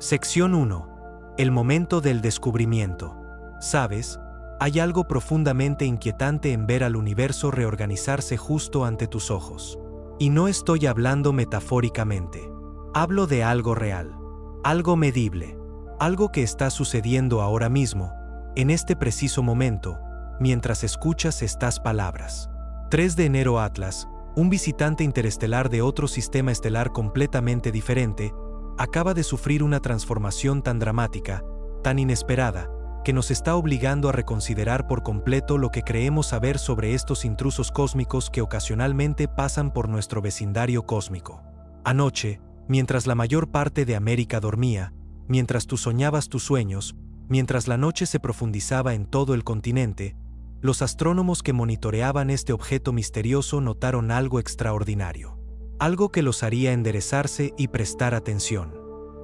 Sección 1. El momento del descubrimiento. ¿Sabes? Hay algo profundamente inquietante en ver al universo reorganizarse justo ante tus ojos. Y no estoy hablando metafóricamente. Hablo de algo real, algo medible, algo que está sucediendo ahora mismo, en este preciso momento, mientras escuchas estas palabras. 3 de enero Atlas, un visitante interestelar de otro sistema estelar completamente diferente, acaba de sufrir una transformación tan dramática, tan inesperada, que nos está obligando a reconsiderar por completo lo que creemos saber sobre estos intrusos cósmicos que ocasionalmente pasan por nuestro vecindario cósmico. Anoche, mientras la mayor parte de América dormía, mientras tú soñabas tus sueños, mientras la noche se profundizaba en todo el continente, los astrónomos que monitoreaban este objeto misterioso notaron algo extraordinario. Algo que los haría enderezarse y prestar atención.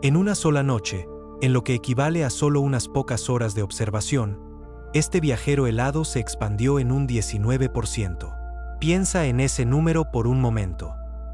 En una sola noche, en lo que equivale a solo unas pocas horas de observación, este viajero helado se expandió en un 19%. Piensa en ese número por un momento.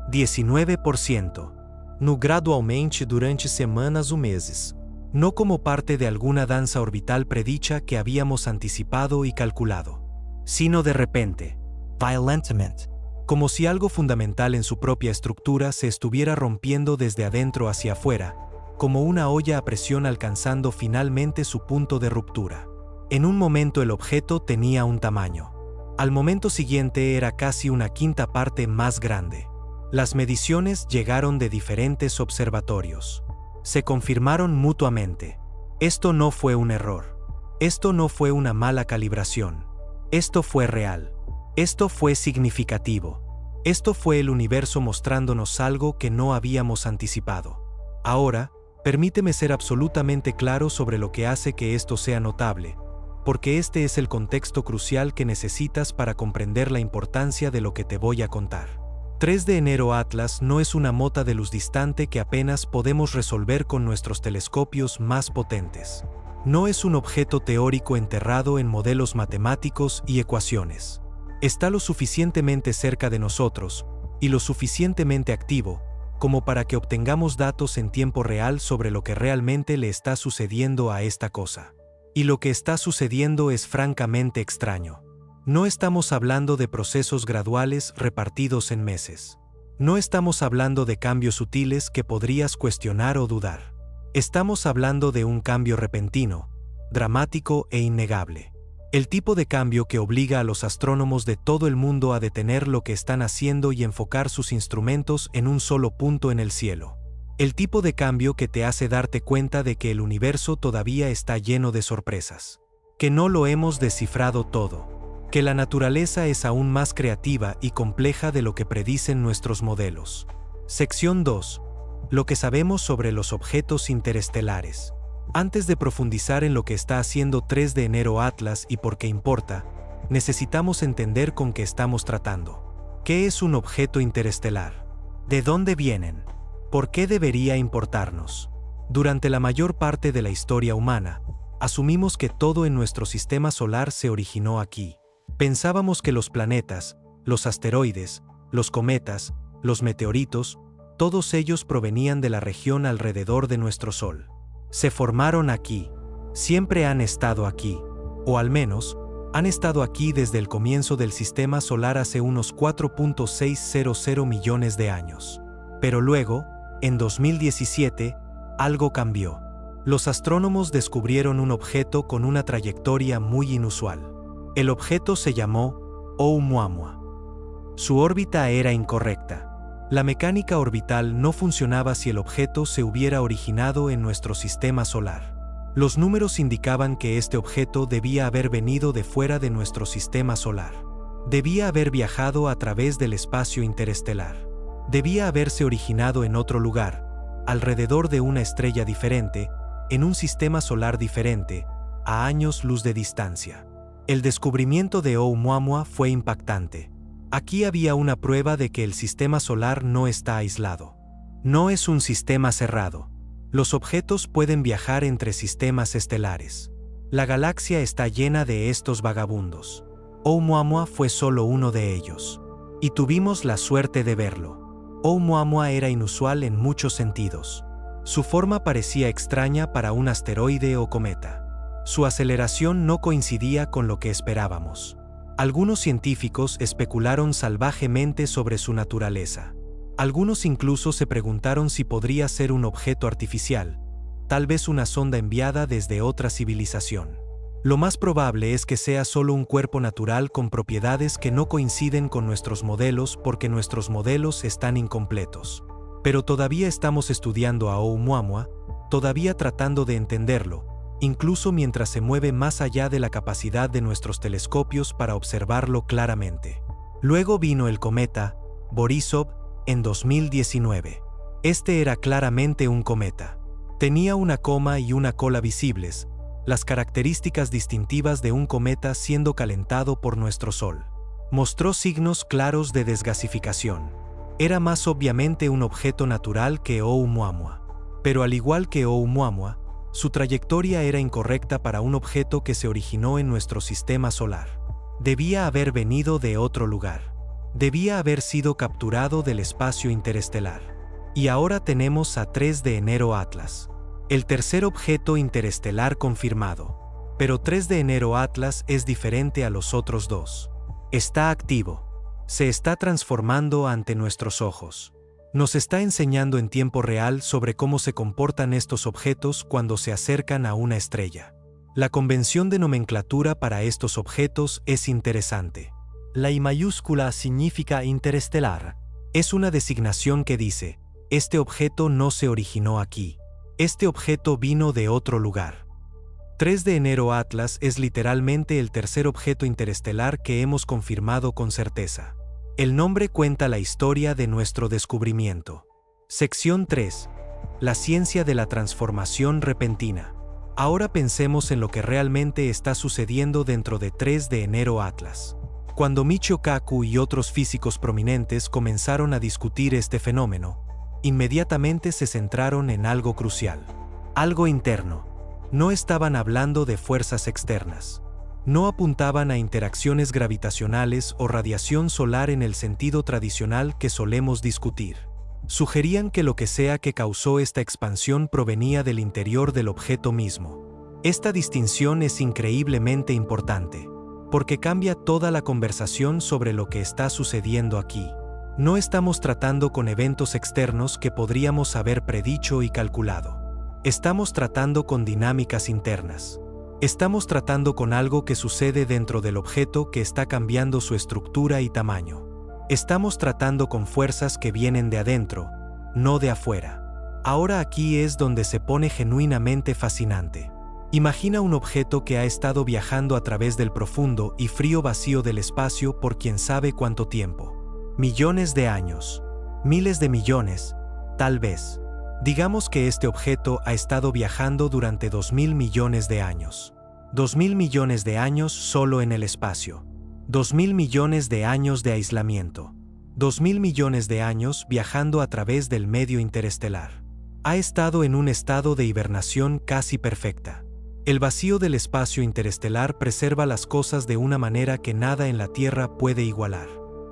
19%. No gradualmente durante semanas o meses. No como parte de alguna danza orbital predicha que habíamos anticipado y calculado, sino de repente, violentamente, como si algo fundamental en su propia estructura se estuviera rompiendo desde adentro hacia afuera, como una olla a presión alcanzando finalmente su punto de ruptura. En un momento el objeto tenía un tamaño. Al momento siguiente era casi una quinta parte más grande. Las mediciones llegaron de diferentes observatorios. Se confirmaron mutuamente. Esto no fue un error. Esto no fue una mala calibración. Esto fue real. Esto fue significativo. Esto fue el universo mostrándonos algo que no habíamos anticipado. Ahora, permíteme ser absolutamente claro sobre lo que hace que esto sea notable, porque este es el contexto crucial que necesitas para comprender la importancia de lo que te voy a contar. 3 de enero Atlas no es una mota de luz distante que apenas podemos resolver con nuestros telescopios más potentes. No es un objeto teórico enterrado en modelos matemáticos y ecuaciones. Está lo suficientemente cerca de nosotros, y lo suficientemente activo, como para que obtengamos datos en tiempo real sobre lo que realmente le está sucediendo a esta cosa. Y lo que está sucediendo es francamente extraño. No estamos hablando de procesos graduales repartidos en meses. No estamos hablando de cambios sutiles que podrías cuestionar o dudar. Estamos hablando de un cambio repentino, dramático e innegable. El tipo de cambio que obliga a los astrónomos de todo el mundo a detener lo que están haciendo y enfocar sus instrumentos en un solo punto en el cielo. El tipo de cambio que te hace darte cuenta de que el universo todavía está lleno de sorpresas. Que no lo hemos descifrado todo. Que la naturaleza es aún más creativa y compleja de lo que predicen nuestros modelos. Sección 2. Lo que sabemos sobre los objetos interestelares. Antes de profundizar en lo que está haciendo 3 de enero Atlas y por qué importa, necesitamos entender con qué estamos tratando. ¿Qué es un objeto interestelar? ¿De dónde vienen? ¿Por qué debería importarnos? Durante la mayor parte de la historia humana, asumimos que todo en nuestro sistema solar se originó aquí. Pensábamos que los planetas, los asteroides, los cometas, los meteoritos, todos ellos provenían de la región alrededor de nuestro Sol. Se formaron aquí, siempre han estado aquí, o al menos, han estado aquí desde el comienzo del sistema solar hace unos 4.600 millones de años. Pero luego, en 2017, algo cambió. Los astrónomos descubrieron un objeto con una trayectoria muy inusual. El objeto se llamó Oumuamua. Su órbita era incorrecta. La mecánica orbital no funcionaba si el objeto se hubiera originado en nuestro sistema solar. Los números indicaban que este objeto debía haber venido de fuera de nuestro sistema solar. Debía haber viajado a través del espacio interestelar. Debía haberse originado en otro lugar, alrededor de una estrella diferente, en un sistema solar diferente, a años luz de distancia. El descubrimiento de Oumuamua fue impactante. Aquí había una prueba de que el sistema solar no está aislado. No es un sistema cerrado. Los objetos pueden viajar entre sistemas estelares. La galaxia está llena de estos vagabundos. Oumuamua fue solo uno de ellos. Y tuvimos la suerte de verlo. Oumuamua era inusual en muchos sentidos. Su forma parecía extraña para un asteroide o cometa. Su aceleración no coincidía con lo que esperábamos. Algunos científicos especularon salvajemente sobre su naturaleza. Algunos incluso se preguntaron si podría ser un objeto artificial, tal vez una sonda enviada desde otra civilización. Lo más probable es que sea solo un cuerpo natural con propiedades que no coinciden con nuestros modelos porque nuestros modelos están incompletos. Pero todavía estamos estudiando a Oumuamua, todavía tratando de entenderlo, incluso mientras se mueve más allá de la capacidad de nuestros telescopios para observarlo claramente. Luego vino el cometa Borisov en 2019. Este era claramente un cometa. Tenía una coma y una cola visibles, las características distintivas de un cometa siendo calentado por nuestro Sol. Mostró signos claros de desgasificación. Era más obviamente un objeto natural que Oumuamua. Pero al igual que Oumuamua, su trayectoria era incorrecta para un objeto que se originó en nuestro sistema solar. Debía haber venido de otro lugar. Debía haber sido capturado del espacio interestelar. Y ahora tenemos a 3 de enero Atlas. El tercer objeto interestelar confirmado. Pero 3 de enero Atlas es diferente a los otros dos. Está activo. Se está transformando ante nuestros ojos. Nos está enseñando en tiempo real sobre cómo se comportan estos objetos cuando se acercan a una estrella. La convención de nomenclatura para estos objetos es interesante. La I mayúscula significa interestelar. Es una designación que dice, este objeto no se originó aquí. Este objeto vino de otro lugar. 3 de enero Atlas es literalmente el tercer objeto interestelar que hemos confirmado con certeza. El nombre cuenta la historia de nuestro descubrimiento. Sección 3. La ciencia de la transformación repentina. Ahora pensemos en lo que realmente está sucediendo dentro de 3 de enero Atlas. Cuando Michio Kaku y otros físicos prominentes comenzaron a discutir este fenómeno, inmediatamente se centraron en algo crucial. Algo interno. No estaban hablando de fuerzas externas. No apuntaban a interacciones gravitacionales o radiación solar en el sentido tradicional que solemos discutir. Sugerían que lo que sea que causó esta expansión provenía del interior del objeto mismo. Esta distinción es increíblemente importante, porque cambia toda la conversación sobre lo que está sucediendo aquí. No estamos tratando con eventos externos que podríamos haber predicho y calculado. Estamos tratando con dinámicas internas. Estamos tratando con algo que sucede dentro del objeto que está cambiando su estructura y tamaño. Estamos tratando con fuerzas que vienen de adentro, no de afuera. Ahora aquí es donde se pone genuinamente fascinante. Imagina un objeto que ha estado viajando a través del profundo y frío vacío del espacio por quién sabe cuánto tiempo. Millones de años. Miles de millones, tal vez. Digamos que este objeto ha estado viajando durante 2000 millones de años. 2000 millones de años solo en el espacio. 2000 millones de años de aislamiento. 2000 millones de años viajando a través del medio interestelar. Ha estado en un estado de hibernación casi perfecta. El vacío del espacio interestelar preserva las cosas de una manera que nada en la Tierra puede igualar.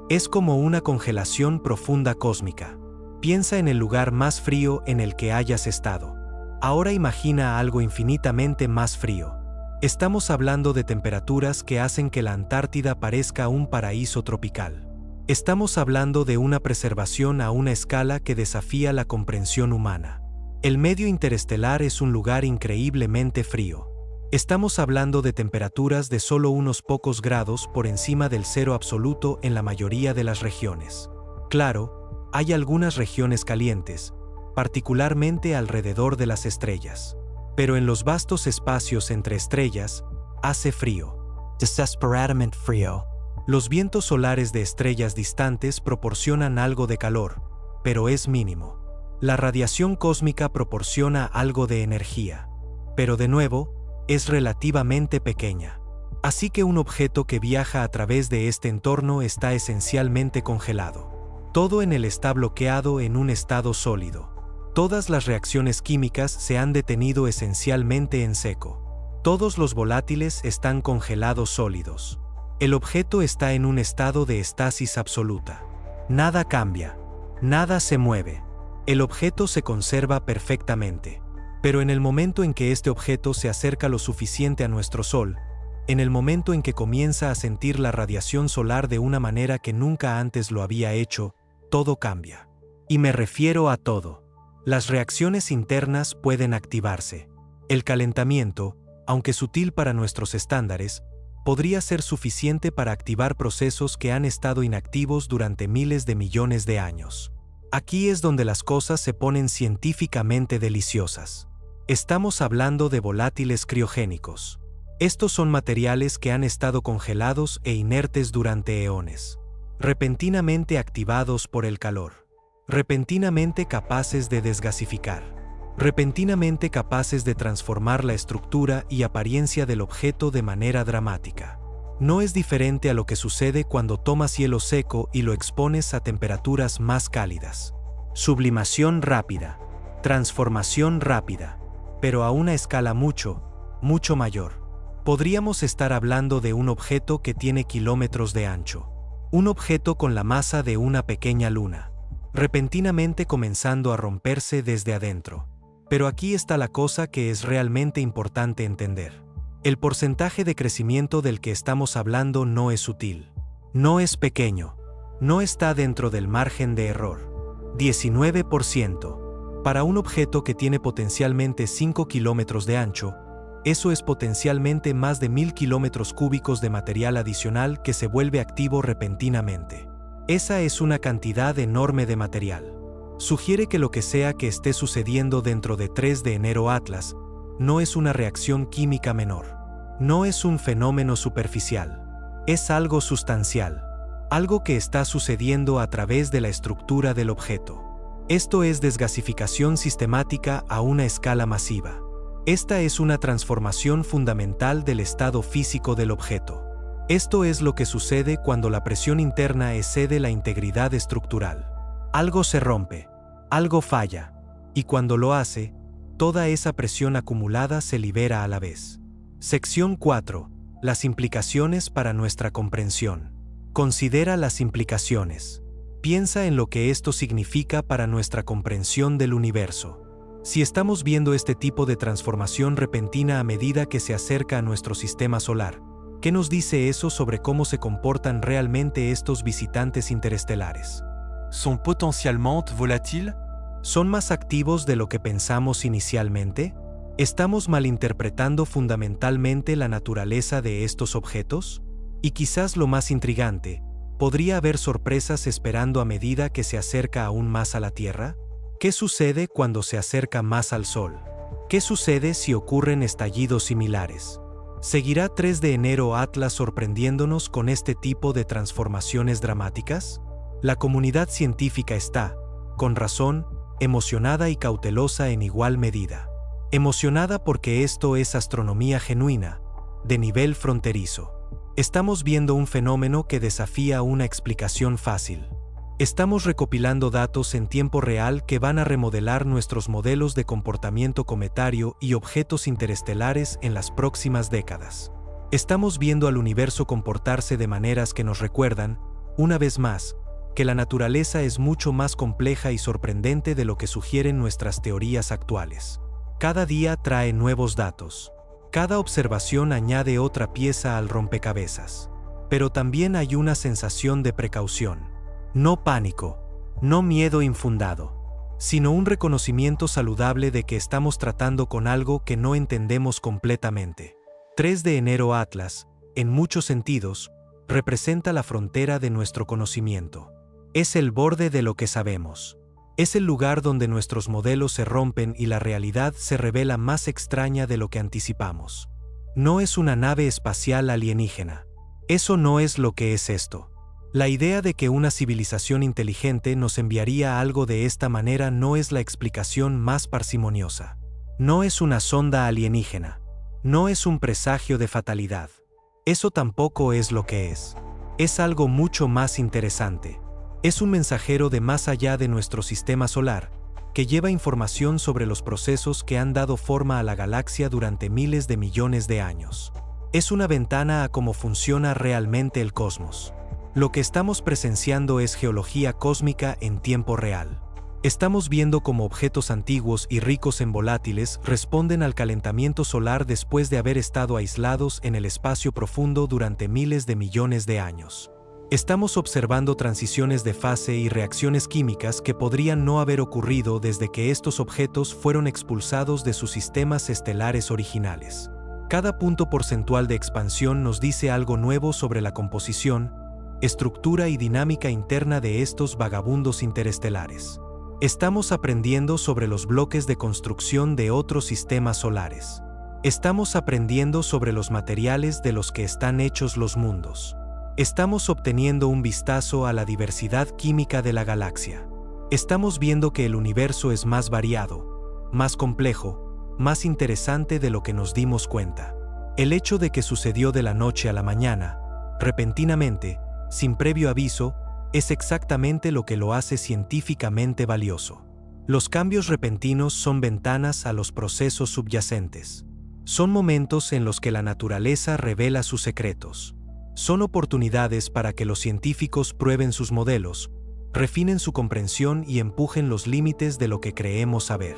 Es como una congelación profunda cósmica. Piensa en el lugar más frío en el que hayas estado. Ahora imagina algo infinitamente más frío. Estamos hablando de temperaturas que hacen que la Antártida parezca un paraíso tropical. Estamos hablando de una preservación a una escala que desafía la comprensión humana. El medio interestelar es un lugar increíblemente frío. Estamos hablando de temperaturas de solo unos pocos grados por encima del cero absoluto en la mayoría de las regiones. Claro, hay algunas regiones calientes, particularmente alrededor de las estrellas. Pero en los vastos espacios entre estrellas, hace frío. Desesperadamente frío. Los vientos solares de estrellas distantes proporcionan algo de calor, pero es mínimo. La radiación cósmica proporciona algo de energía, pero de nuevo, es relativamente pequeña. Así que un objeto que viaja a través de este entorno está esencialmente congelado. Todo en él está bloqueado en un estado sólido. Todas las reacciones químicas se han detenido esencialmente en seco. Todos los volátiles están congelados sólidos. El objeto está en un estado de estasis absoluta. Nada cambia. Nada se mueve. El objeto se conserva perfectamente. Pero en el momento en que este objeto se acerca lo suficiente a nuestro Sol, en el momento en que comienza a sentir la radiación solar de una manera que nunca antes lo había hecho, todo cambia. Y me refiero a todo. Las reacciones internas pueden activarse. El calentamiento, aunque sutil para nuestros estándares, podría ser suficiente para activar procesos que han estado inactivos durante miles de millones de años. Aquí es donde las cosas se ponen científicamente deliciosas. Estamos hablando de volátiles criogénicos. Estos son materiales que han estado congelados e inertes durante eones, repentinamente activados por el calor, repentinamente capaces de desgasificar, repentinamente capaces de transformar la estructura y apariencia del objeto de manera dramática. No es diferente a lo que sucede cuando tomas hielo seco y lo expones a temperaturas más cálidas. Sublimación rápida, transformación rápida, pero a una escala mucho mayor. Podríamos estar hablando de un objeto que tiene kilómetros de ancho. Un objeto con la masa de una pequeña luna, repentinamente comenzando a romperse desde adentro. Pero aquí está la cosa que es realmente importante entender. El porcentaje de crecimiento del que estamos hablando no es sutil. No es pequeño. No está dentro del margen de error. 19%. Para un objeto que tiene potencialmente 5 kilómetros de ancho, eso es potencialmente más de 1000 kilómetros cúbicos de material adicional que se vuelve activo repentinamente. Esa es una cantidad enorme de material. Sugiere que lo que sea que esté sucediendo dentro de 3 de enero Atlas no es una reacción química menor. No es un fenómeno superficial. Es algo sustancial. Algo que está sucediendo a través de la estructura del objeto. Esto es desgasificación sistemática a una escala masiva. Esta es una transformación fundamental del estado físico del objeto. Esto es lo que sucede cuando la presión interna excede la integridad estructural. Algo se rompe, algo falla, y cuando lo hace, toda esa presión acumulada se libera a la vez. Sección 4. Las implicaciones para nuestra comprensión. Considera las implicaciones. Piensa en lo que esto significa para nuestra comprensión del universo. Si estamos viendo este tipo de transformación repentina a medida que se acerca a nuestro sistema solar, ¿qué nos dice eso sobre cómo se comportan realmente estos visitantes interestelares? Sont potentiellement volatiles? ¿Son más activos de lo que pensamos inicialmente? ¿Estamos malinterpretando fundamentalmente la naturaleza de estos objetos? Y quizás lo más intrigante, ¿podría haber sorpresas esperando a medida que se acerca aún más a la Tierra? ¿Qué sucede cuando se acerca más al Sol? ¿Qué sucede si ocurren estallidos similares? ¿Seguirá 3 de enero Atlas sorprendiéndonos con este tipo de transformaciones dramáticas? La comunidad científica está, con razón, emocionada y cautelosa en igual medida. Emocionada porque esto es astronomía genuina, de nivel fronterizo. Estamos viendo un fenómeno que desafía una explicación fácil. Estamos recopilando datos en tiempo real que van a remodelar nuestros modelos de comportamiento cometario y objetos interestelares en las próximas décadas. Estamos viendo al universo comportarse de maneras que nos recuerdan, una vez más, que la naturaleza es mucho más compleja y sorprendente de lo que sugieren nuestras teorías actuales. Cada día trae nuevos datos. Cada observación añade otra pieza al rompecabezas. Pero también hay una sensación de precaución. No pánico, no miedo infundado, sino un reconocimiento saludable de que estamos tratando con algo que no entendemos completamente. 3 de enero Atlas, en muchos sentidos, representa la frontera de nuestro conocimiento. Es el borde de lo que sabemos. Es el lugar donde nuestros modelos se rompen y la realidad se revela más extraña de lo que anticipamos. No es una nave espacial alienígena. Eso no es lo que es esto. La idea de que una civilización inteligente nos enviaría algo de esta manera no es la explicación más parsimoniosa. No es una sonda alienígena. No es un presagio de fatalidad. Eso tampoco es lo que es. Es algo mucho más interesante. Es un mensajero de más allá de nuestro sistema solar, que lleva información sobre los procesos que han dado forma a la galaxia durante miles de millones de años. Es una ventana a cómo funciona realmente el cosmos. Lo que estamos presenciando es geología cósmica en tiempo real. Estamos viendo cómo objetos antiguos y ricos en volátiles responden al calentamiento solar después de haber estado aislados en el espacio profundo durante miles de millones de años. Estamos observando transiciones de fase y reacciones químicas que podrían no haber ocurrido desde que estos objetos fueron expulsados de sus sistemas estelares originales. Cada punto porcentual de expansión nos dice algo nuevo sobre la composición, estructura y dinámica interna de estos vagabundos interestelares. Estamos aprendiendo sobre los bloques de construcción de otros sistemas solares. Estamos aprendiendo sobre los materiales de los que están hechos los mundos. Estamos obteniendo un vistazo a la diversidad química de la galaxia. Estamos viendo que el universo es más variado, más complejo, más interesante de lo que nos dimos cuenta. El hecho de que sucedió de la noche a la mañana, repentinamente, sin previo aviso, es exactamente lo que lo hace científicamente valioso. Los cambios repentinos son ventanas a los procesos subyacentes. Son momentos en los que la naturaleza revela sus secretos. Son oportunidades para que los científicos prueben sus modelos, refinen su comprensión y empujen los límites de lo que creemos saber.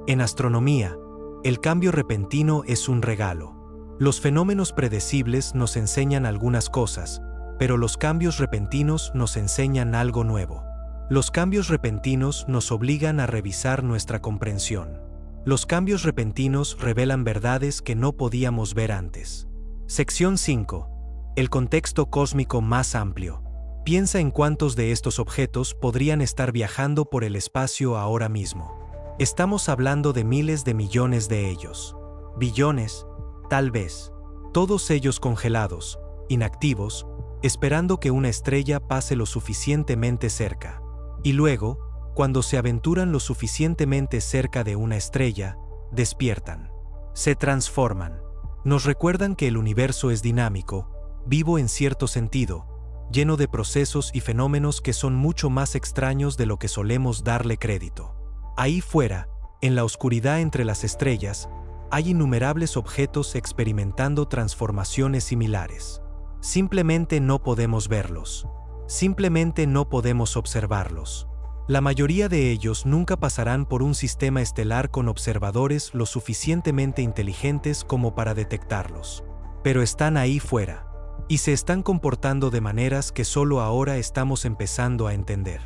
En astronomía, el cambio repentino es un regalo. Los fenómenos predecibles nos enseñan algunas cosas, pero los cambios repentinos nos enseñan algo nuevo. Los cambios repentinos nos obligan a revisar nuestra comprensión. Los cambios repentinos revelan verdades que no podíamos ver antes. Sección 5. El contexto cósmico más amplio. Piensa en cuántos de estos objetos podrían estar viajando por el espacio ahora mismo. Estamos hablando de miles de millones de ellos. Billones, tal vez. Todos ellos congelados, inactivos, esperando que una estrella pase lo suficientemente cerca. Y luego, cuando se aventuran lo suficientemente cerca de una estrella, despiertan. Se transforman. Nos recuerdan que el universo es dinámico, vivo en cierto sentido, lleno de procesos y fenómenos que son mucho más extraños de lo que solemos darle crédito. Ahí fuera, en la oscuridad entre las estrellas, hay innumerables objetos experimentando transformaciones similares. Simplemente no podemos verlos. Simplemente no podemos observarlos. La mayoría de ellos nunca pasarán por un sistema estelar con observadores lo suficientemente inteligentes como para detectarlos. Pero están ahí fuera. Y se están comportando de maneras que solo ahora estamos empezando a entender.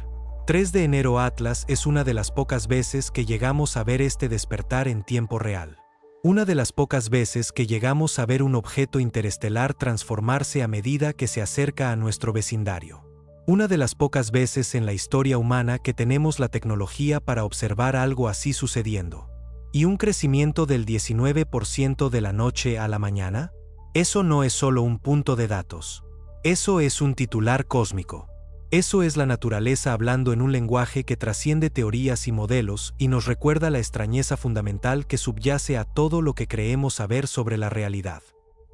3 de enero Atlas es una de las pocas veces que llegamos a ver este despertar en tiempo real. Una de las pocas veces que llegamos a ver un objeto interestelar transformarse a medida que se acerca a nuestro vecindario. Una de las pocas veces en la historia humana que tenemos la tecnología para observar algo así sucediendo. ¿Y un crecimiento del 19% de la noche a la mañana? Eso no es solo un punto de datos. Eso es un titular cósmico. Eso es la naturaleza hablando en un lenguaje que trasciende teorías y modelos y nos recuerda la extrañeza fundamental que subyace a todo lo que creemos saber sobre la realidad.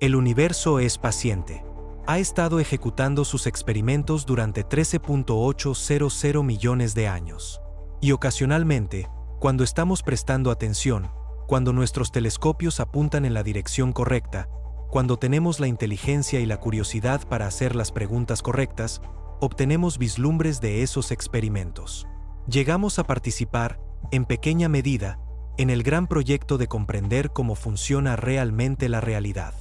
El universo es paciente. Ha estado ejecutando sus experimentos durante 13.800 millones de años. Y ocasionalmente, cuando estamos prestando atención, cuando nuestros telescopios apuntan en la dirección correcta, cuando tenemos la inteligencia y la curiosidad para hacer las preguntas correctas, obtenemos vislumbres de esos experimentos. Llegamos a participar, en pequeña medida, en el gran proyecto de comprender cómo funciona realmente la realidad.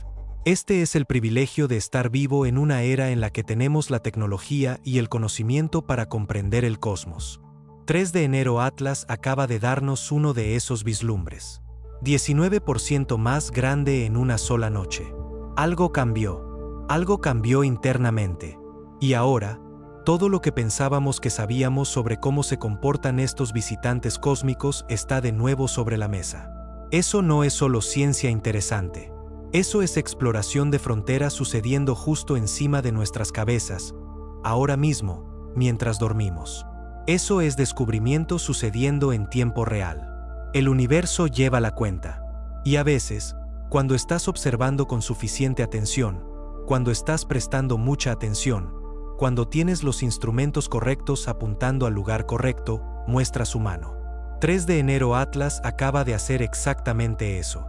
Este es el privilegio de estar vivo en una era en la que tenemos la tecnología y el conocimiento para comprender el cosmos. 3 de enero Atlas acaba de darnos uno de esos vislumbres. 19% más grande en una sola noche. Algo cambió internamente. Y ahora, todo lo que pensábamos que sabíamos sobre cómo se comportan estos visitantes cósmicos está de nuevo sobre la mesa. Eso no es solo ciencia interesante. Eso es exploración de fronteras sucediendo justo encima de nuestras cabezas, ahora mismo, mientras dormimos. Eso es descubrimiento sucediendo en tiempo real. El universo lleva la cuenta. Y a veces, cuando estás observando con suficiente atención, cuando estás prestando mucha atención, cuando tienes los instrumentos correctos apuntando al lugar correcto, muestra su mano. 3 de enero Atlas acaba de hacer exactamente eso.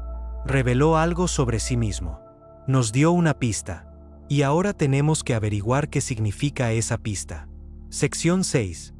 Reveló algo sobre sí mismo. Nos dio una pista. Y ahora tenemos que averiguar qué significa esa pista. Sección 6.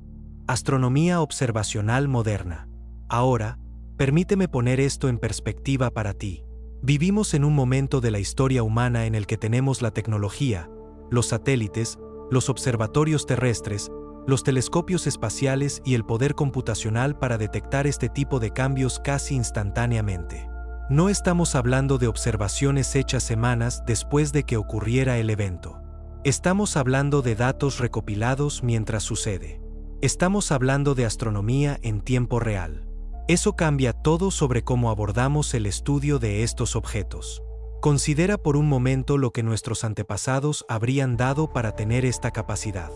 Astronomía observacional moderna. Ahora, permíteme poner esto en perspectiva para ti. Vivimos en un momento de la historia humana en el que tenemos la tecnología, los satélites, los observatorios terrestres, los telescopios espaciales y el poder computacional para detectar este tipo de cambios casi instantáneamente. No estamos hablando de observaciones hechas semanas después de que ocurriera el evento. Estamos hablando de datos recopilados mientras sucede. Estamos hablando de astronomía en tiempo real. Eso cambia todo sobre cómo abordamos el estudio de estos objetos. Considera por un momento lo que nuestros antepasados habrían dado para tener esta capacidad.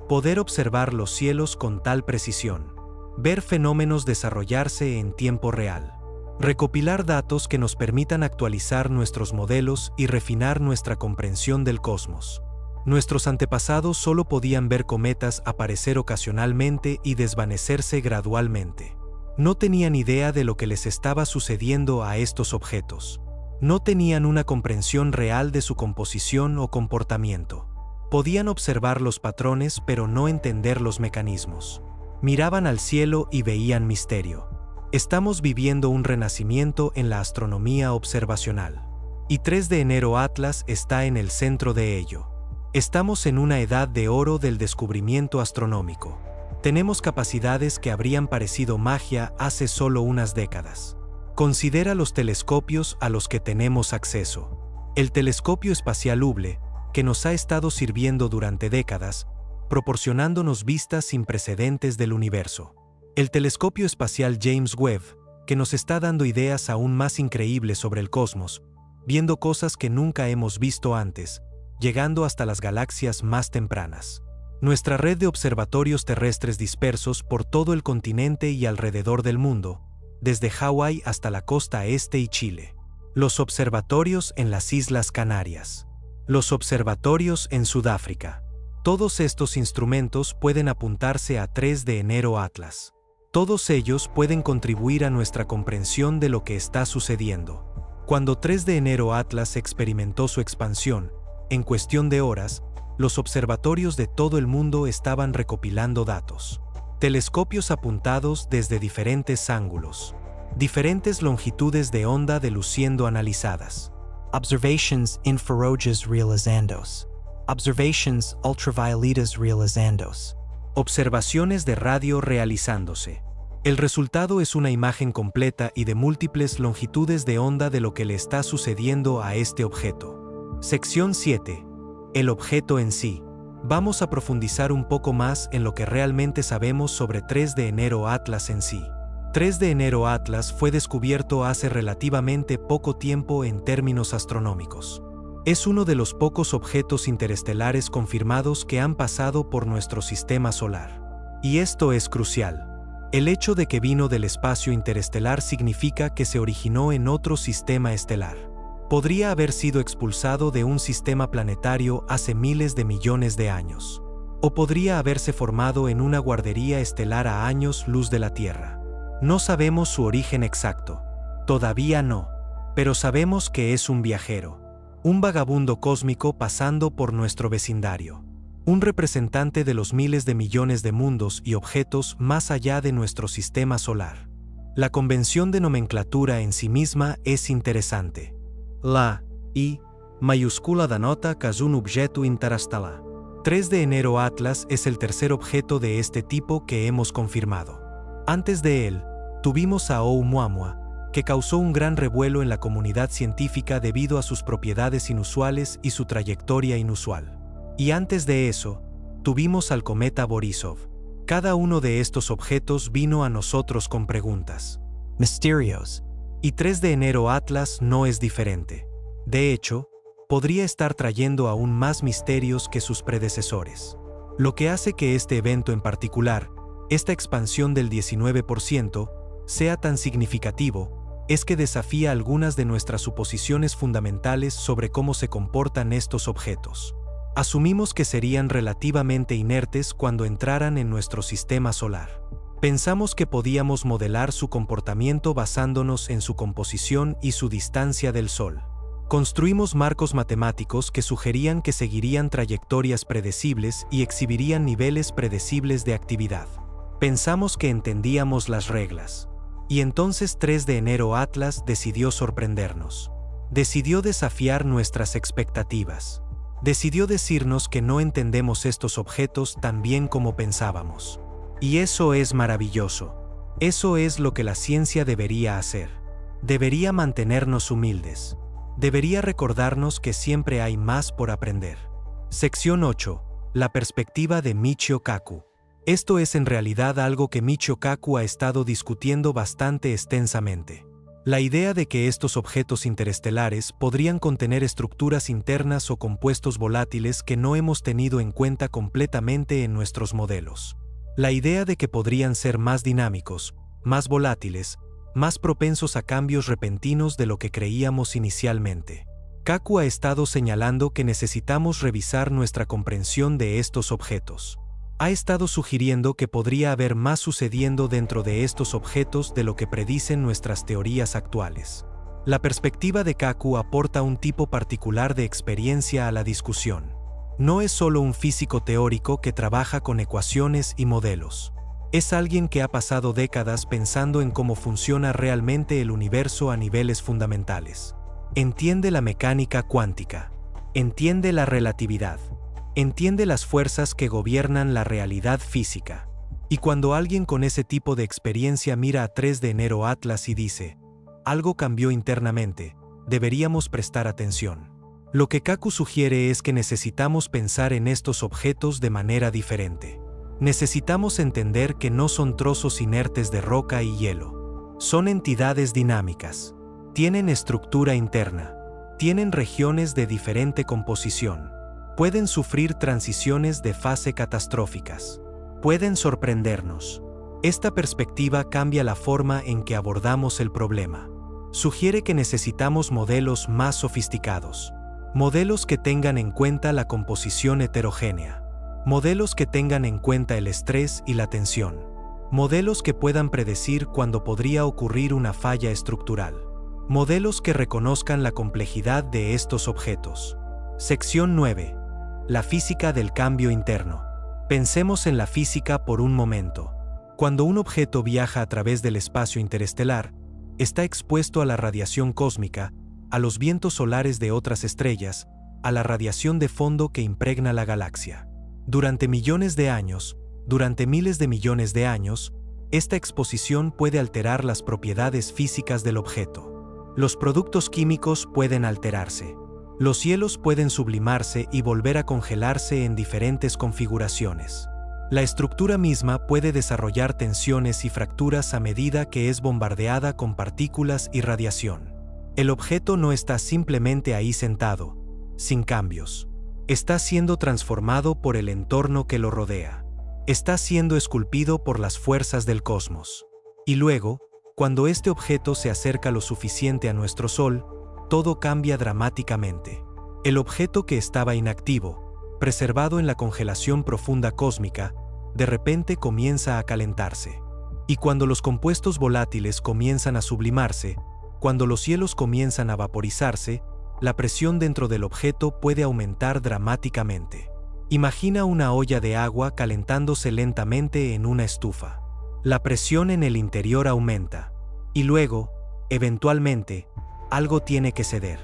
Poder observar los cielos con tal precisión. Ver fenómenos desarrollarse en tiempo real. Recopilar datos que nos permitan actualizar nuestros modelos y refinar nuestra comprensión del cosmos. Nuestros antepasados solo podían ver cometas aparecer ocasionalmente y desvanecerse gradualmente. No tenían idea de lo que les estaba sucediendo a estos objetos. No tenían una comprensión real de su composición o comportamiento. Podían observar los patrones pero no entender los mecanismos. Miraban al cielo y veían misterio. Estamos viviendo un renacimiento en la astronomía observacional. Y 3 de enero Atlas está en el centro de ello. Estamos en una edad de oro del descubrimiento astronómico. Tenemos capacidades que habrían parecido magia hace solo unas décadas. Considera los telescopios a los que tenemos acceso. El telescopio espacial Hubble, que nos ha estado sirviendo durante décadas, proporcionándonos vistas sin precedentes del universo. El telescopio espacial James Webb, que nos está dando ideas aún más increíbles sobre el cosmos, viendo cosas que nunca hemos visto antes, llegando hasta las galaxias más tempranas. Nuestra red de observatorios terrestres dispersos por todo el continente y alrededor del mundo, desde Hawái hasta la costa este y Chile. Los observatorios en las Islas Canarias. Los observatorios en Sudáfrica. Todos estos instrumentos pueden apuntarse a 3 de enero Atlas. Todos ellos pueden contribuir a nuestra comprensión de lo que está sucediendo. Cuando 3 de enero Atlas experimentó su expansión, en cuestión de horas, los observatorios de todo el mundo estaban recopilando datos. Telescopios apuntados desde diferentes ángulos. Diferentes longitudes de onda de luz siendo analizadas. Observations infrarrojas realizandos. Observations ultravioletas realizandos. Observaciones de radio realizándose. El resultado es una imagen completa y de múltiples longitudes de onda de lo que le está sucediendo a este objeto. Sección 7. El objeto en sí. Vamos a profundizar un poco más en lo que realmente sabemos sobre 3 de enero Atlas en sí. 3 de enero Atlas fue descubierto hace relativamente poco tiempo en términos astronómicos. Es uno de los pocos objetos interestelares confirmados que han pasado por nuestro sistema solar. Y esto es crucial. El hecho de que vino del espacio interestelar significa que se originó en otro sistema estelar. Podría haber sido expulsado de un sistema planetario hace miles de millones de años. O podría haberse formado en una guardería estelar a años luz de la Tierra. No sabemos su origen exacto. Todavía no. Pero sabemos que es un viajero. Un vagabundo cósmico pasando por nuestro vecindario. Un representante de los miles de millones de mundos y objetos más allá de nuestro sistema solar. La convención de nomenclatura en sí misma es interesante. La I mayúscula denota que és un objeto interestel·lar. 3 de enero Atlas es el tercer objeto de este tipo que hemos confirmado. Antes de él, tuvimos a Oumuamua, que causó un gran revuelo en la comunidad científica debido a sus propiedades inusuales y su trayectoria inusual. Y antes de eso, tuvimos al cometa Borisov. Cada uno de estos objetos vino a nosotros con preguntas. Misterios. Y 3 de enero Atlas no es diferente. De hecho, podría estar trayendo aún más misterios que sus predecesores. Lo que hace que este evento en particular, esta expansión del 19%, sea tan significativo, es que desafía algunas de nuestras suposiciones fundamentales sobre cómo se comportan estos objetos. Asumimos que serían relativamente inertes cuando entraran en nuestro sistema solar. Pensamos que podíamos modelar su comportamiento basándonos en su composición y su distancia del Sol. Construimos marcos matemáticos que sugerían que seguirían trayectorias predecibles y exhibirían niveles predecibles de actividad. Pensamos que entendíamos las reglas. Y entonces 3 de enero Atlas decidió sorprendernos. Decidió desafiar nuestras expectativas. Decidió decirnos que no entendemos estos objetos tan bien como pensábamos. Y eso es maravilloso. Eso es lo que la ciencia debería hacer. Debería mantenernos humildes. Debería recordarnos que siempre hay más por aprender. Sección 8. La perspectiva de Michio Kaku. Esto es en realidad algo que Michio Kaku ha estado discutiendo bastante extensamente. La idea de que estos objetos interestelares podrían contener estructuras internas o compuestos volátiles que no hemos tenido en cuenta completamente en nuestros modelos. La idea de que podrían ser más dinámicos, más volátiles, más propensos a cambios repentinos de lo que creíamos inicialmente. Kaku ha estado señalando que necesitamos revisar nuestra comprensión de estos objetos. Ha estado sugiriendo que podría haber más sucediendo dentro de estos objetos de lo que predicen nuestras teorías actuales. La perspectiva de Kaku aporta un tipo particular de experiencia a la discusión. No es solo un físico teórico que trabaja con ecuaciones y modelos. Es alguien que ha pasado décadas pensando en cómo funciona realmente el universo a niveles fundamentales. Entiende la mecánica cuántica. Entiende la relatividad. Entiende las fuerzas que gobiernan la realidad física. Y cuando alguien con ese tipo de experiencia mira a 3 de enero Atlas y dice, algo cambió internamente, deberíamos prestar atención. Lo que Kaku sugiere es que necesitamos pensar en estos objetos de manera diferente. Necesitamos entender que no son trozos inertes de roca y hielo. Son entidades dinámicas. Tienen estructura interna. Tienen regiones de diferente composición. Pueden sufrir transiciones de fase catastróficas. Pueden sorprendernos. Esta perspectiva cambia la forma en que abordamos el problema. Sugiere que necesitamos modelos más sofisticados. Modelos que tengan en cuenta la composición heterogénea. Modelos que tengan en cuenta el estrés y la tensión. Modelos que puedan predecir cuándo podría ocurrir una falla estructural. Modelos que reconozcan la complejidad de estos objetos. Sección 9. La física del cambio interno. Pensemos en la física por un momento. Cuando un objeto viaja a través del espacio interestelar, está expuesto a la radiación cósmica, a los vientos solares de otras estrellas, a la radiación de fondo que impregna la galaxia. Durante millones de años, durante miles de millones de años, esta exposición puede alterar las propiedades físicas del objeto. Los productos químicos pueden alterarse. Los hielos pueden sublimarse y volver a congelarse en diferentes configuraciones. La estructura misma puede desarrollar tensiones y fracturas a medida que es bombardeada con partículas y radiación. El objeto no está simplemente ahí sentado, sin cambios. Está siendo transformado por el entorno que lo rodea. Está siendo esculpido por las fuerzas del cosmos. Y luego, cuando este objeto se acerca lo suficiente a nuestro Sol, todo cambia dramáticamente. El objeto que estaba inactivo, preservado en la congelación profunda cósmica, de repente comienza a calentarse. Y cuando los compuestos volátiles comienzan a sublimarse, cuando los hielos comienzan a vaporizarse, la presión dentro del objeto puede aumentar dramáticamente. Imagina una olla de agua calentándose lentamente en una estufa. La presión en el interior aumenta. Y luego, eventualmente, algo tiene que ceder.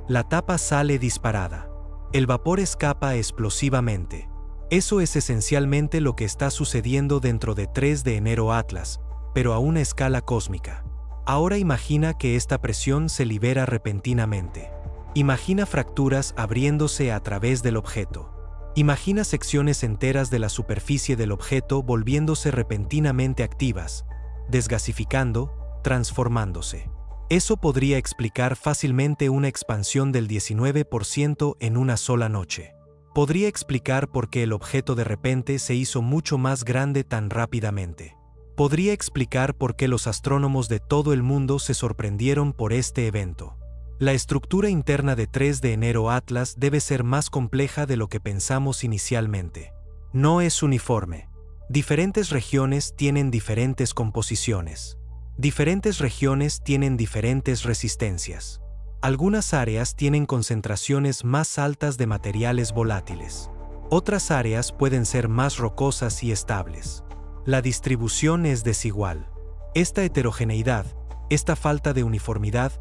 La tapa sale disparada. El vapor escapa explosivamente. Eso es esencialmente lo que está sucediendo dentro de 3 de enero Atlas, pero a una escala cósmica. Ahora imagina que esta presión se libera repentinamente. Imagina fracturas abriéndose a través del objeto. Imagina secciones enteras de la superficie del objeto volviéndose repentinamente activas, desgasificando, transformándose. Eso podría explicar fácilmente una expansión del 19% en una sola noche. Podría explicar por qué el objeto de repente se hizo mucho más grande tan rápidamente. Podría explicar por qué los astrónomos de todo el mundo se sorprendieron por este evento. La estructura interna de 3 de enero Atlas debe ser más compleja de lo que pensamos inicialmente. No es uniforme. Diferentes regiones tienen diferentes composiciones. Diferentes regiones tienen diferentes resistencias. Algunas áreas tienen concentraciones más altas de materiales volátiles. Otras áreas pueden ser más rocosas y estables. La distribución es desigual. Esta heterogeneidad, esta falta de uniformidad,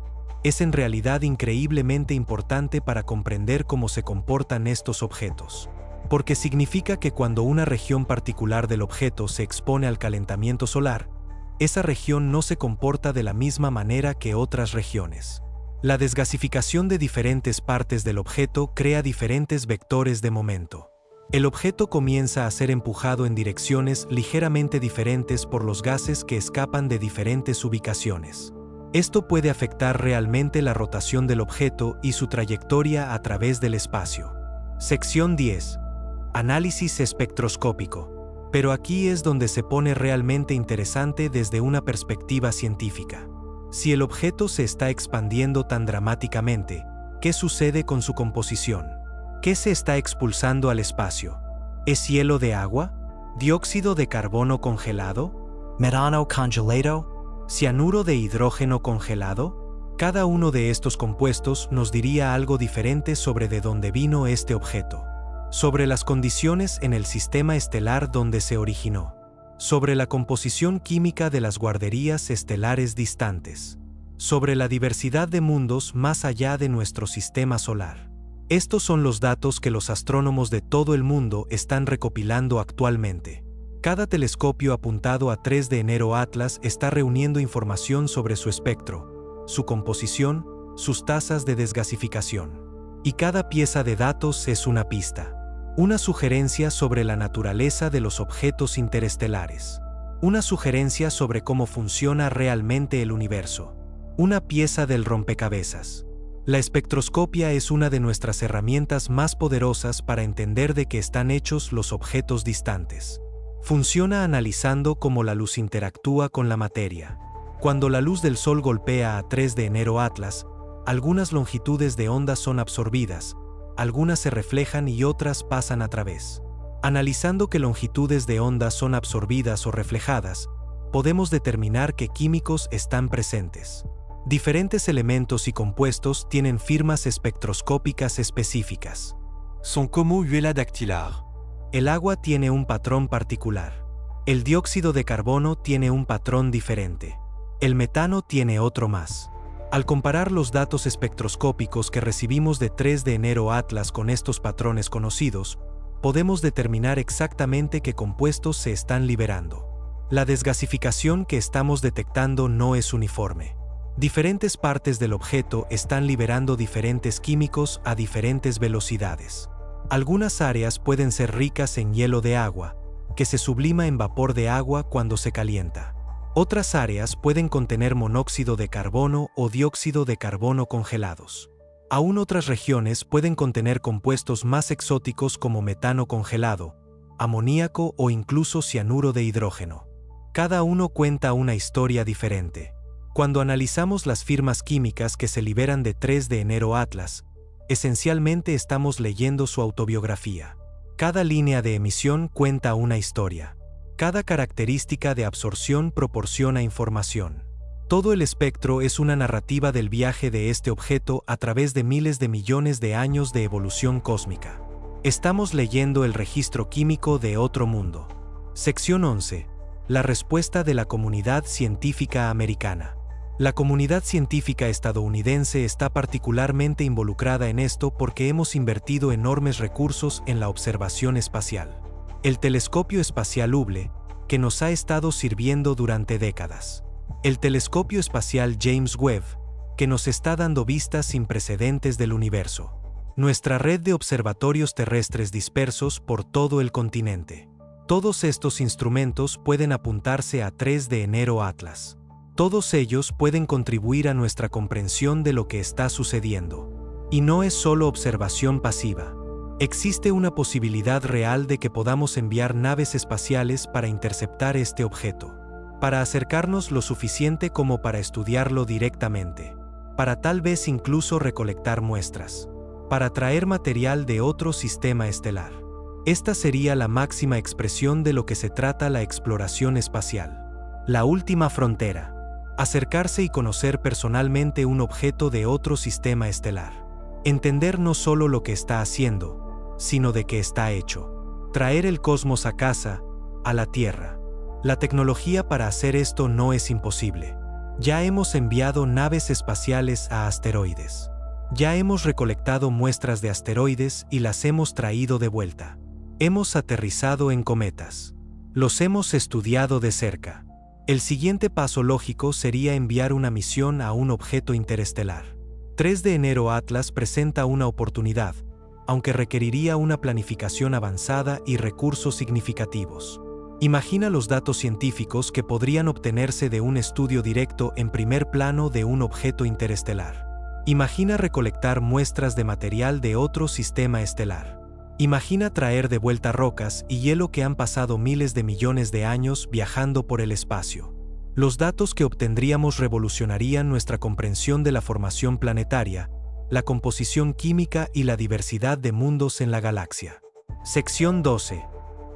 es en realidad increíblemente importante para comprender cómo se comportan estos objetos. Porque significa que cuando una región particular del objeto se expone al calentamiento solar, esa región no se comporta de la misma manera que otras regiones. La desgasificación de diferentes partes del objeto crea diferentes vectores de momento. El objeto comienza a ser empujado en direcciones ligeramente diferentes por los gases que escapan de diferentes ubicaciones. Esto puede afectar realmente la rotación del objeto y su trayectoria a través del espacio. Sección 10. Análisis espectroscópico. Pero aquí es donde se pone realmente interesante desde una perspectiva científica. Si el objeto se está expandiendo tan dramáticamente, ¿qué sucede con su composición? ¿Qué se está expulsando al espacio? ¿Es hielo de agua? ¿Dióxido de carbono congelado? Metano congelado? ¿Cianuro de hidrógeno congelado? Cada uno de estos compuestos nos diría algo diferente sobre de dónde vino este objeto, sobre las condiciones en el sistema estelar donde se originó, sobre la composición química de las guarderías estelares distantes, sobre la diversidad de mundos más allá de nuestro sistema solar. Estos son los datos que los astrónomos de todo el mundo están recopilando actualmente. Cada telescopio apuntado a 3 de enero Atlas está reuniendo información sobre su espectro, su composición, sus tasas de desgasificación. Y cada pieza de datos es una pista, una sugerencia sobre la naturaleza de los objetos interestelares, una sugerencia sobre cómo funciona realmente el universo, una pieza del rompecabezas. La espectroscopia es una de nuestras herramientas más poderosas para entender de qué están hechos los objetos distantes. Funciona analizando cómo la luz interactúa con la materia. Cuando la luz del Sol golpea a 3 de enero Atlas, algunas longitudes de onda son absorbidas, algunas se reflejan y otras pasan a través. Analizando qué longitudes de onda son absorbidas o reflejadas, podemos determinar qué químicos están presentes. Diferentes elementos y compuestos tienen firmas espectroscópicas específicas. Son como huela dactylar. El agua tiene un patrón particular. El dióxido de carbono tiene un patrón diferente. El metano tiene otro más. Al comparar los datos espectroscópicos que recibimos de 3 de enero Atlas con estos patrones conocidos, podemos determinar exactamente qué compuestos se están liberando. La desgasificación que estamos detectando no es uniforme. Diferentes partes del objeto están liberando diferentes químicos a diferentes velocidades. Algunas áreas pueden ser ricas en hielo de agua, que se sublima en vapor de agua cuando se calienta. Otras áreas pueden contener monóxido de carbono o dióxido de carbono congelados. Aún otras regiones pueden contener compuestos más exóticos como metano congelado, amoníaco o incluso cianuro de hidrógeno. Cada uno cuenta una historia diferente. Cuando analizamos las firmas químicas que se liberan de 3 de enero Atlas, esencialmente estamos leyendo su autobiografía. Cada línea de emisión cuenta una historia. Cada característica de absorción proporciona información. Todo el espectro es una narrativa del viaje de este objeto a través de miles de millones de años de evolución cósmica. Estamos leyendo el registro químico de otro mundo. Sección 11. La respuesta de la comunidad científica americana. La comunidad científica estadounidense está particularmente involucrada en esto porque hemos invertido enormes recursos en la observación espacial. El telescopio espacial Hubble, que nos ha estado sirviendo durante décadas. El telescopio espacial James Webb, que nos está dando vistas sin precedentes del universo. Nuestra red de observatorios terrestres dispersos por todo el continente. Todos estos instrumentos pueden apuntarse a 3 de enero Atlas. Todos ellos pueden contribuir a nuestra comprensión de lo que está sucediendo. Y no es solo observación pasiva. Existe una posibilidad real de que podamos enviar naves espaciales para interceptar este objeto, para acercarnos lo suficiente como para estudiarlo directamente, para tal vez incluso recolectar muestras, para traer material de otro sistema estelar. Esta sería la máxima expresión de lo que se trata la exploración espacial. La última frontera. Acercarse y conocer personalmente un objeto de otro sistema estelar. Entender no solo lo que está haciendo, sino de qué está hecho. Traer el cosmos a casa, a la Tierra. La tecnología para hacer esto no es imposible. Ya hemos enviado naves espaciales a asteroides. Ya hemos recolectado muestras de asteroides y las hemos traído de vuelta. Hemos aterrizado en cometas. Los hemos estudiado de cerca. El siguiente paso lógico sería enviar una misión a un objeto interestelar. 3 de enero Atlas presenta una oportunidad, aunque requeriría una planificación avanzada y recursos significativos. Imagina los datos científicos que podrían obtenerse de un estudio directo en primer plano de un objeto interestelar. Imagina recolectar muestras de material de otro sistema estelar. Imagina traer de vuelta rocas y hielo que han pasado miles de millones de años viajando por el espacio. Los datos que obtendríamos revolucionarían nuestra comprensión de la formación planetaria, la composición química y la diversidad de mundos en la galaxia. Sección 12.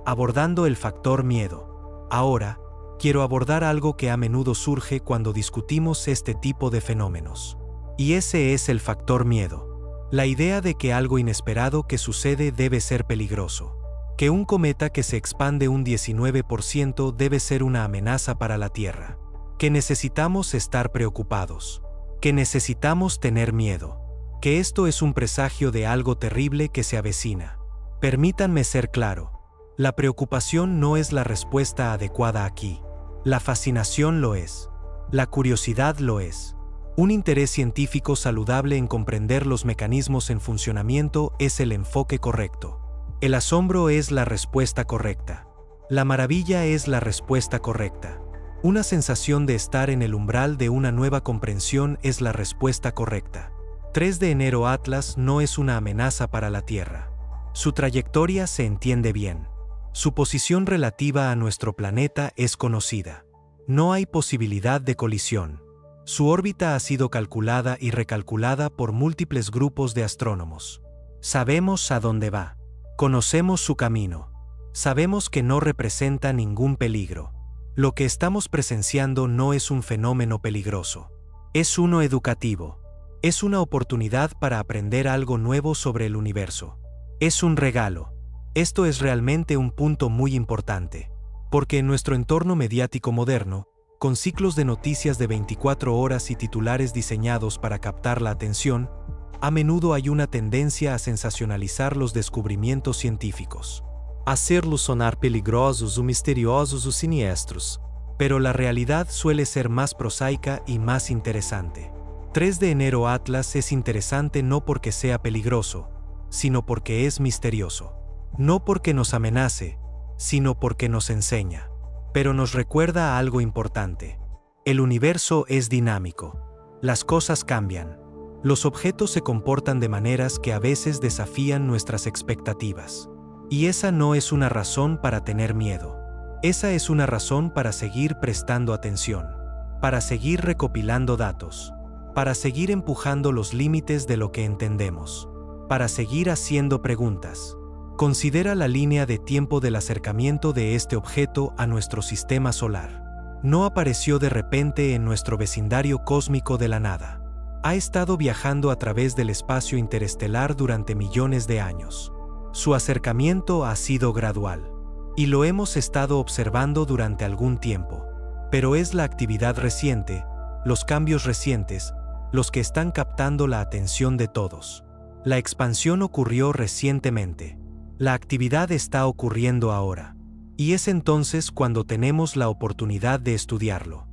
Abordando el factor miedo. Ahora, quiero abordar algo que a menudo surge cuando discutimos este tipo de fenómenos. Y ese es el factor miedo. La idea de que algo inesperado que sucede debe ser peligroso. Que un cometa que se expande un 19% debe ser una amenaza para la Tierra. Que necesitamos estar preocupados. Que necesitamos tener miedo. Que esto es un presagio de algo terrible que se avecina. Permítanme ser claro. La preocupación no es la respuesta adecuada aquí. La fascinación lo es. La curiosidad lo es. Un interés científico saludable en comprender los mecanismos en funcionamiento es el enfoque correcto. El asombro es la respuesta correcta. La maravilla es la respuesta correcta. Una sensación de estar en el umbral de una nueva comprensión es la respuesta correcta. 3 de enero Atlas no es una amenaza para la Tierra. Su trayectoria se entiende bien. Su posición relativa a nuestro planeta es conocida. No hay posibilidad de colisión. Su órbita ha sido calculada y recalculada por múltiples grupos de astrónomos. Sabemos a dónde va. Conocemos su camino. Sabemos que no representa ningún peligro. Lo que estamos presenciando no es un fenómeno peligroso. Es uno educativo. Es una oportunidad para aprender algo nuevo sobre el universo. Es un regalo. Esto es realmente un punto muy importante, porque en nuestro entorno mediático moderno, con ciclos de noticias de 24 horas y titulares diseñados para captar la atención, a menudo hay una tendencia a sensacionalizar los descubrimientos científicos, a hacerlos sonar peligrosos o misteriosos o siniestros. Pero la realidad suele ser más prosaica y más interesante. 3 de enero Atlas es interesante no porque sea peligroso, sino porque es misterioso. No porque nos amenace, sino porque nos enseña. Pero nos recuerda algo importante. El universo es dinámico. Las cosas cambian. Los objetos se comportan de maneras que a veces desafían nuestras expectativas. Y esa no es una razón para tener miedo. Esa es una razón para seguir prestando atención. Para seguir recopilando datos. Para seguir empujando los límites de lo que entendemos. Para seguir haciendo preguntas. Considera la línea de tiempo del acercamiento de este objeto a nuestro sistema solar. No apareció de repente en nuestro vecindario cósmico de la nada. Ha estado viajando a través del espacio interestelar durante millones de años. Su acercamiento ha sido gradual. Y lo hemos estado observando durante algún tiempo. Pero es la actividad reciente, los cambios recientes, los que están captando la atención de todos. La expansión ocurrió recientemente. La actividad está ocurriendo ahora. Y es entonces cuando tenemos la oportunidad de estudiarlo.